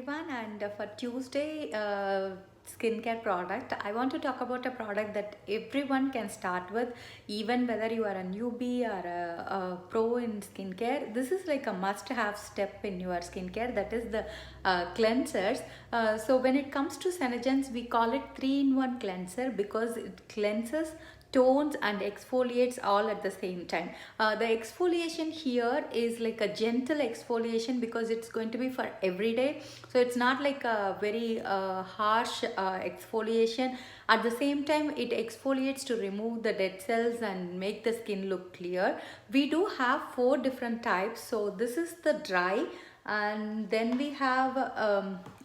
everyone, and for Tuesday skincare product, I want to talk about a product that everyone can start with, even whether you are a newbie or a pro in skincare. This is like a must-have step in your skincare, that is the cleansers. So when it comes to Senegens, we call it 3-in-1 cleanser because it cleanses, tones and exfoliates all at the same time. The exfoliation here is like a gentle exfoliation because it's going to be for every day, so it's not like a very harsh exfoliation. At the same time, it exfoliates to remove the dead cells and make the skin look clear. We do have 4 different types. So this is the dry, and then we have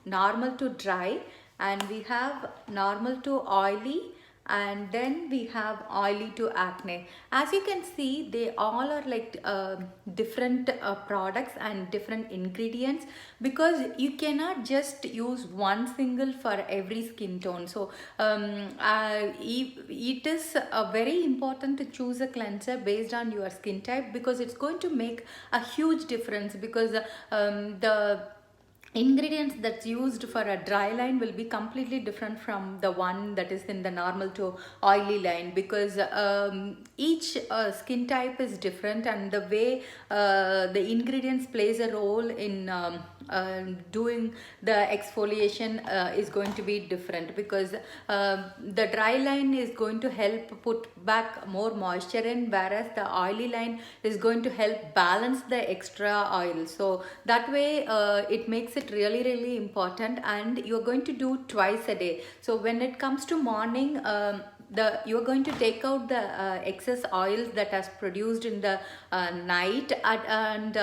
normal to dry, and we have normal to oily, and then we have oily to acne. As you can see, they all are like different products and different ingredients, because you cannot just use one single for every skin tone. So it is very important to choose a cleanser based on your skin type, because it's going to make a huge difference. Because the ingredients that's used for a dry line will be completely different from the one that is in the normal to oily line, because each skin type is different, and the way the ingredients plays a role in doing the exfoliation is going to be different. Because the dry line is going to help put back more moisture in, whereas the oily line is going to help balance the extra oil. So that way it makes it really important, and you're going to do twice a day. So when it comes to morning, you're going to take out the excess oils that has produced in the night, and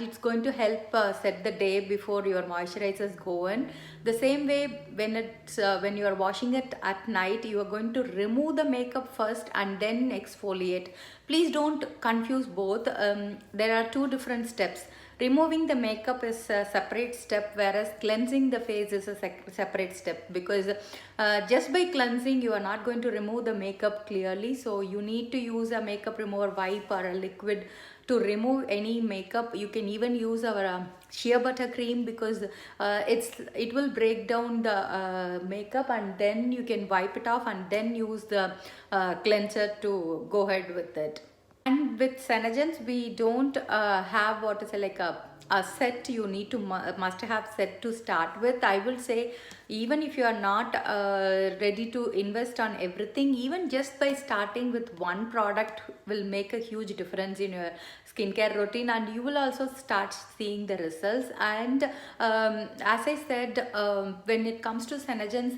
it's going to help set the day before your moisturizers go in. The same way, when you are washing it at night, you are going to remove the makeup first and then exfoliate. Please don't confuse both. There are 2 different steps. Removing the makeup is a separate step, whereas cleansing the face is a separate step. Because just by cleansing, you are not going to remove the makeup clearly. So you need to use a makeup remover wipe or a liquid to remove any makeup. You can even use our shea butter cream, because it will break down the makeup, and then you can wipe it off and then use the cleanser to go ahead with it. And with Senegens, we don't have what is like a set. You need to must have set to start with. I will say, even if you are not ready to invest on everything, even just by starting with one product will make a huge difference in your skincare routine, and you will also start seeing the results. And as I said, when it comes to Senegens,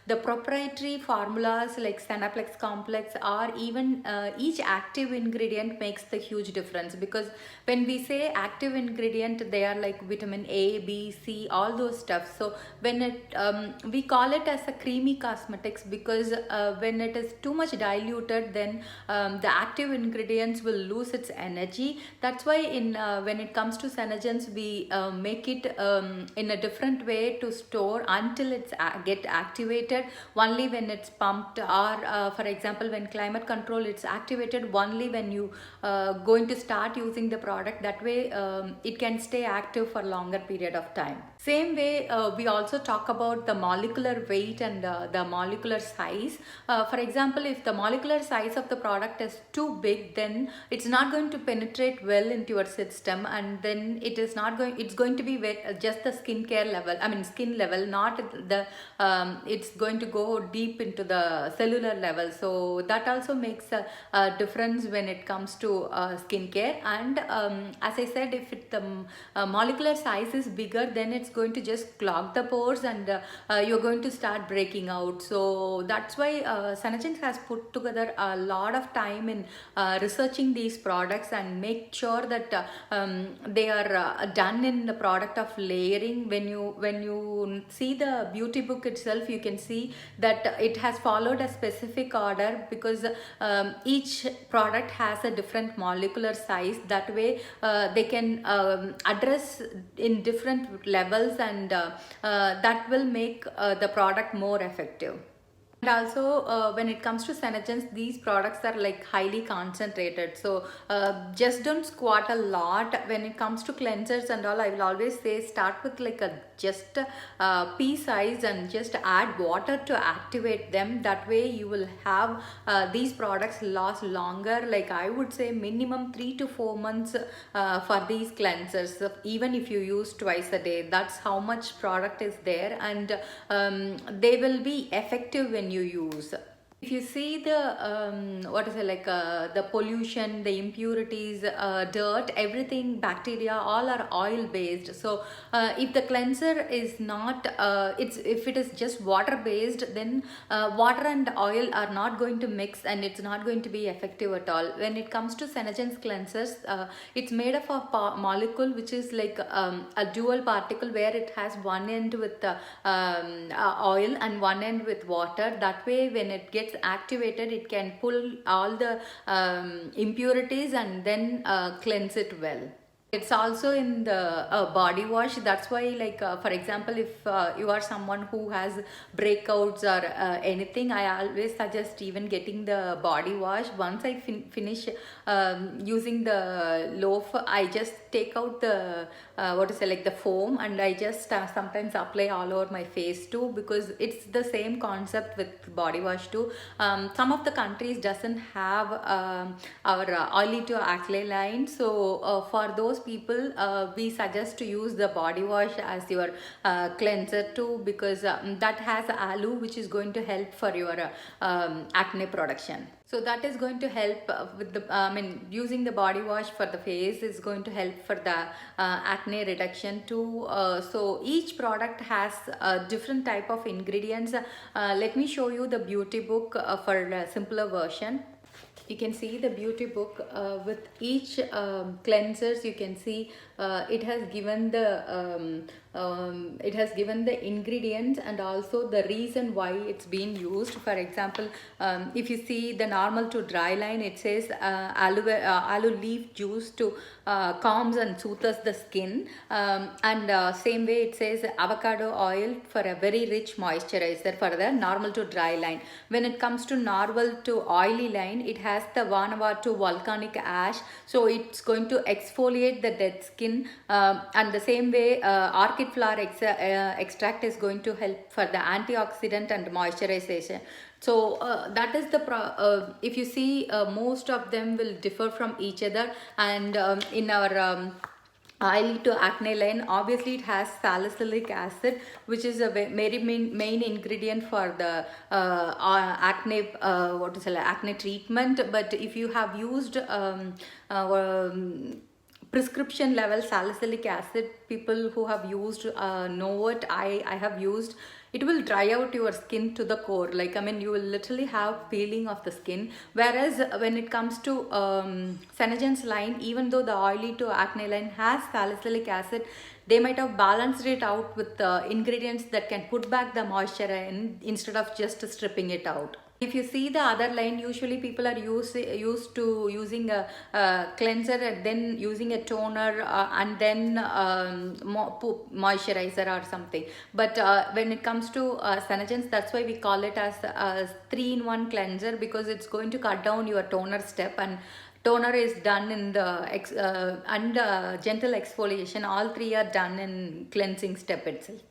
the proprietary formulas like Senaplex complex, or even each active ingredient makes the huge difference. Because when we say active ingredient, they are like vitamin A, B, C, all those stuff. So when we call it as a creamy cosmetics, because when it is too much diluted, then the active ingredients will lose its energy. That's why when it comes to Senegens, we make it in a different way to store until it's get activated. Only when it's pumped, or for example, when climate control, it's activated only when you going to start using the product. That way it can stay active for longer period of time. Same way, we also talk about the molecular weight and the molecular size. For example, if the molecular size of the product is too big, then it's not going to penetrate well into your system, and then it's going to be just the skincare level, I mean skin level, not the it's going to go deep into the cellular level. So that also makes a difference when it comes to skincare. And as I said, if the molecular size is bigger, then it's going to just clog the pores, and you're going to start breaking out. So that's why Senegens has put together a lot of time in researching these products, and make sure that they are done in the product of layering. When you see the beauty book itself, you can see that it has followed a specific order, because each product has a different molecular size. That way they can address in different levels, and that will make the product more effective. And also, when it comes to Senegens, these products are like highly concentrated. So just don't squat a lot. When it comes to cleansers and all, I will always say start with like a just pea size and just add water to activate them. That way you will have these products last longer. Like I would say minimum 3 to 4 months for these cleansers. So even if you use twice a day, that's how much product is there, and they will be effective when you use. If you see the what is it, like the pollution, the impurities, dirt, everything, bacteria, all are oil based. So if the cleanser is not if it is just water based, then water and oil are not going to mix, and it's not going to be effective at all. When it comes to Senegens cleansers, it's made of a molecule which is like a dual particle, where it has one end with oil and one end with water. That way when it gets activated, it can pull all the impurities and then cleanse it well. It's also in the body wash. That's why, like for example, if you are someone who has breakouts or anything, I always suggest even getting the body wash. Once I finish using the loaf, I just take out the what is it, like the foam, and I just sometimes apply all over my face too, because it's the same concept with body wash too. Some of the countries doesn't have our oily to acne line, so for those people we suggest to use the body wash as your cleanser too, because that has aloe, which is going to help for your acne production. So that is going to help with the using the body wash for the face is going to help for the acne reduction too. So each product has a different type of ingredients. Let me show you the beauty book for a simpler version. You can see the beauty book with each cleansers. You can see it has given the ingredients and also the reason why it's being used. For example, if you see the normal to dry line, it says aloe leaf juice to calms and soothes the skin, and same way it says avocado oil for a very rich moisturizer for the normal to dry line. When it comes to normal to oily line, it has the Vanuatu volcanic ash, so it's going to exfoliate the dead skin, and the same way orchid flower extract is going to help for the antioxidant and moisturization. So that is the if you see most of them will differ from each other, and in our oily to acne line, obviously it has salicylic acid, which is a very main ingredient for the acne acne treatment. But if you have used prescription level salicylic acid, people who have used know what I have used, it will dry out your skin to the core. Like you will literally have peeling of the skin. Whereas when it comes to Senegens line, even though the oily to acne line has salicylic acid, they might have balanced it out with ingredients that can put back the moisture in, instead of just stripping it out. If you see the other line, usually people are used to using a cleanser and then using a toner and then moisturizer or something. But when it comes to Senegens, that's why we call it as a 3-in-1 cleanser, because it's going to cut down your toner step, and toner is done in the and gentle exfoliation. All three are done in cleansing step itself.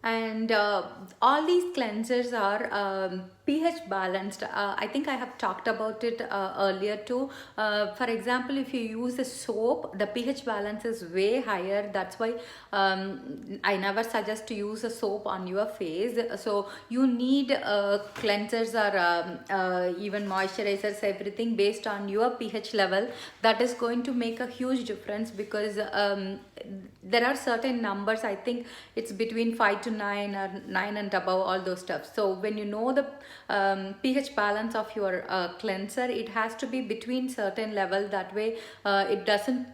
And all these cleansers are pH balanced. I think I have talked about it earlier too. For example, if you use a soap, the pH balance is way higher. That's why I never suggest to use a soap on your face. So you need cleansers or even moisturizers, everything based on your pH level. That is going to make a huge difference, because there are certain numbers. I think it's between 5 to 9 or 9 and above, all those stuff. So when you know the pH balance of your cleanser, it has to be between certain level. That way it doesn't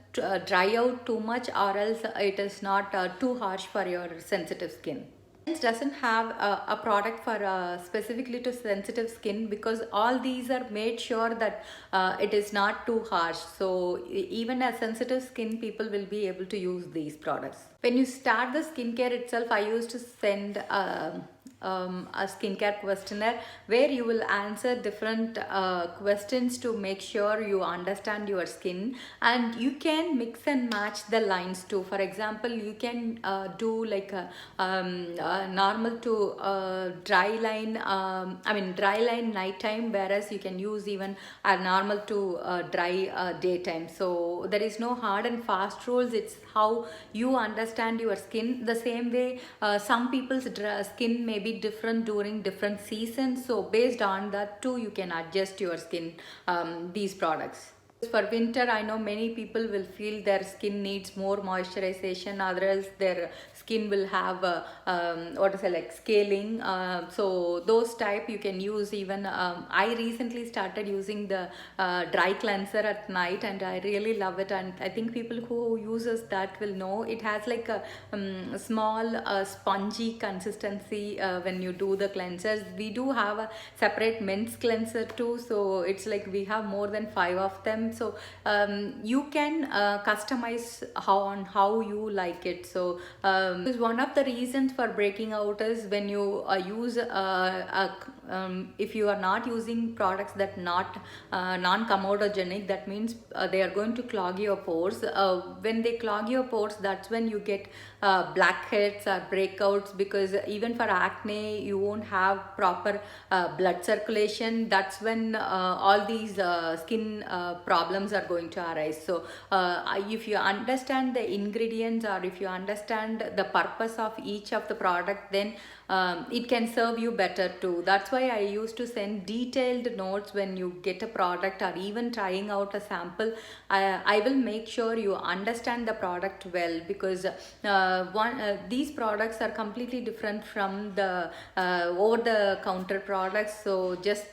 dry out too much, or else it is not too harsh for your sensitive skin. It doesn't have a product for specifically to sensitive skin, because all these are made sure that it is not too harsh. So even as sensitive skin people will be able to use these products. When you start the skincare itself, I used to send a skincare questionnaire where you will answer different questions to make sure you understand your skin, and you can mix and match the lines too. For example, you can do like a normal to dry line, dry line nighttime, whereas you can use even a normal to dry daytime. So there is no hard and fast rules. It's how you understand your skin. The same way, some people's skin may be different during different seasons, so based on that too you can adjust your skin, these products. For winter, I know many people will feel their skin needs more moisturization, otherwise their skin will have what to say, like scaling. So those type you can use. Even I recently started using the dry cleanser at night, and I really love it. And I think people who uses that will know it has like a small spongy consistency when you do the cleansers. We do have a separate men's cleanser too, so it's like we have more than 5 of them. So you can customize how you like it. So is one of the reasons for breaking out is when you use if you are not using products that not non-comedogenic, that means they are going to clog your pores. When they clog your pores, that's when you get blackheads or breakouts, because even for acne you won't have proper blood circulation. That's when all these skin problems are going to arise. So if you understand the ingredients, or if you understand the purpose of each of the product, then it can serve you better too. That's why I used to send detailed notes when you get a product or even trying out a sample. I will make sure you understand the product well, because these products are completely different from the over the counter products. So just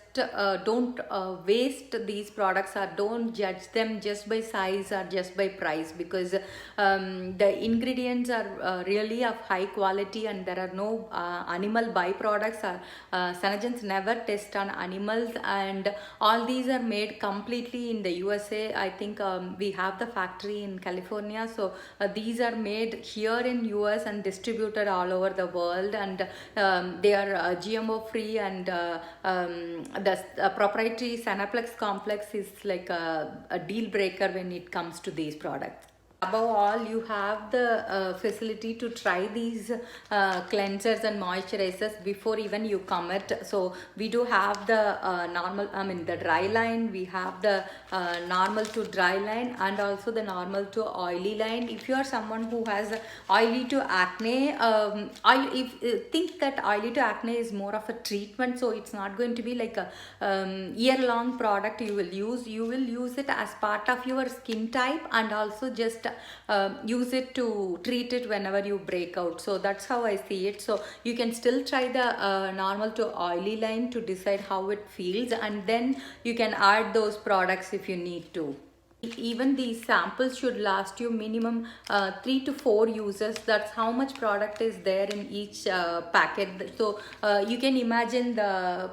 don't waste these products, or don't judge them just by size or just by price, because the ingredients are really of high quality, and there are no animal byproducts, or Senegence never test on animals, and all these are made completely in the USA. I think we have the factory in California, so these are made here in US and distributed all over the world, and they are GMO free, and the proprietary Senaplex complex is like a deal breaker when it comes to these products. Above all, you have the facility to try these cleansers and moisturizers before even you commit. So we do have the the dry line, we have the normal to dry line, and also the normal to oily line. If you are someone who has oily to acne, think that oily to acne is more of a treatment, so it's not going to be like a year-long product you will use. You will use it as part of your skin type, and also just use it to treat it whenever you break out. So that's how I see it. So you can still try the normal to oily line to decide how it feels, and then you can add those products if you need to. Even these samples should last you minimum 3 to 4 uses. That's how much product is there in each packet. So you can imagine the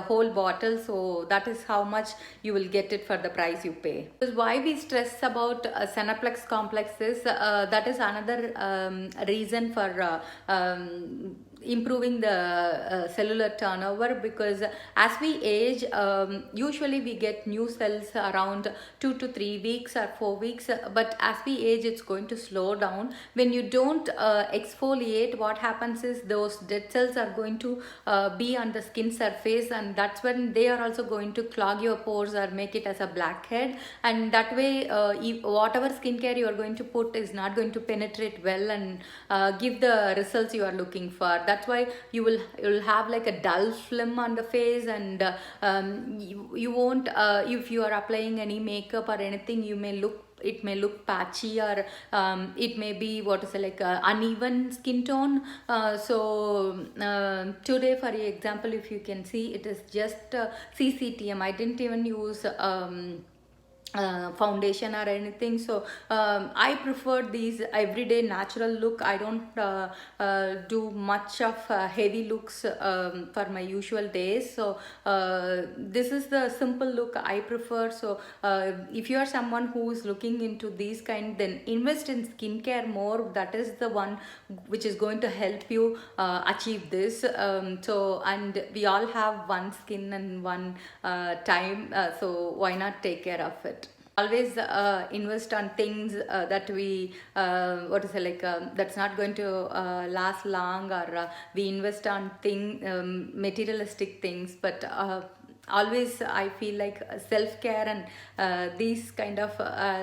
whole bottle, so that is how much you will get it for the price you pay. Because why we stress about Senaplex complex is that is another reason for improving the cellular turnover, because as we age, usually we get new cells around 2 to 3 weeks or 4 weeks, but as we age it's going to slow down. When you don't exfoliate, what happens is those dead cells are going to be on the skin surface, and that's when they are also going to clog your pores or make it as a blackhead, and that way whatever skincare you are going to put is not going to penetrate well and give the results you are looking for. That's why you will have like a dull film on the face, and you won't if you are applying any makeup or anything, it may look patchy, or it may be like uneven skin tone. Today, for example, if you can see, it is just CCTM. I didn't even use foundation or anything. So I prefer these everyday natural look. I don't do much of heavy looks for my usual days. So this is the simple look I prefer. So if you are someone who is looking into these kind, then invest in skincare more. That is the one which is going to help you achieve this. So, and we all have one skin and one time, so why not take care of it? Always invest on things that we what is it, like that's not going to last long, or we invest on materialistic things, but always I feel like self-care and these kind of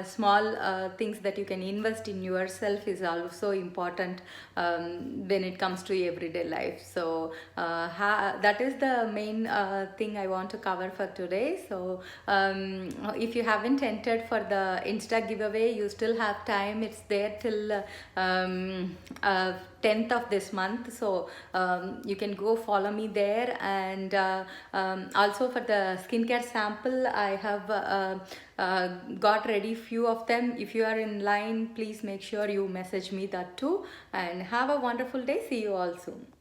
small things that you can invest in yourself is also important when it comes to everyday life. So that is the main thing I want to cover for today. So if you haven't entered for the Insta giveaway, you still have time. It's there till 10th of this month. So you can go follow me there. And also for the skincare sample, I have got ready few of them. If you are in line, please make sure you message me that too. And have a wonderful day. See you all soon.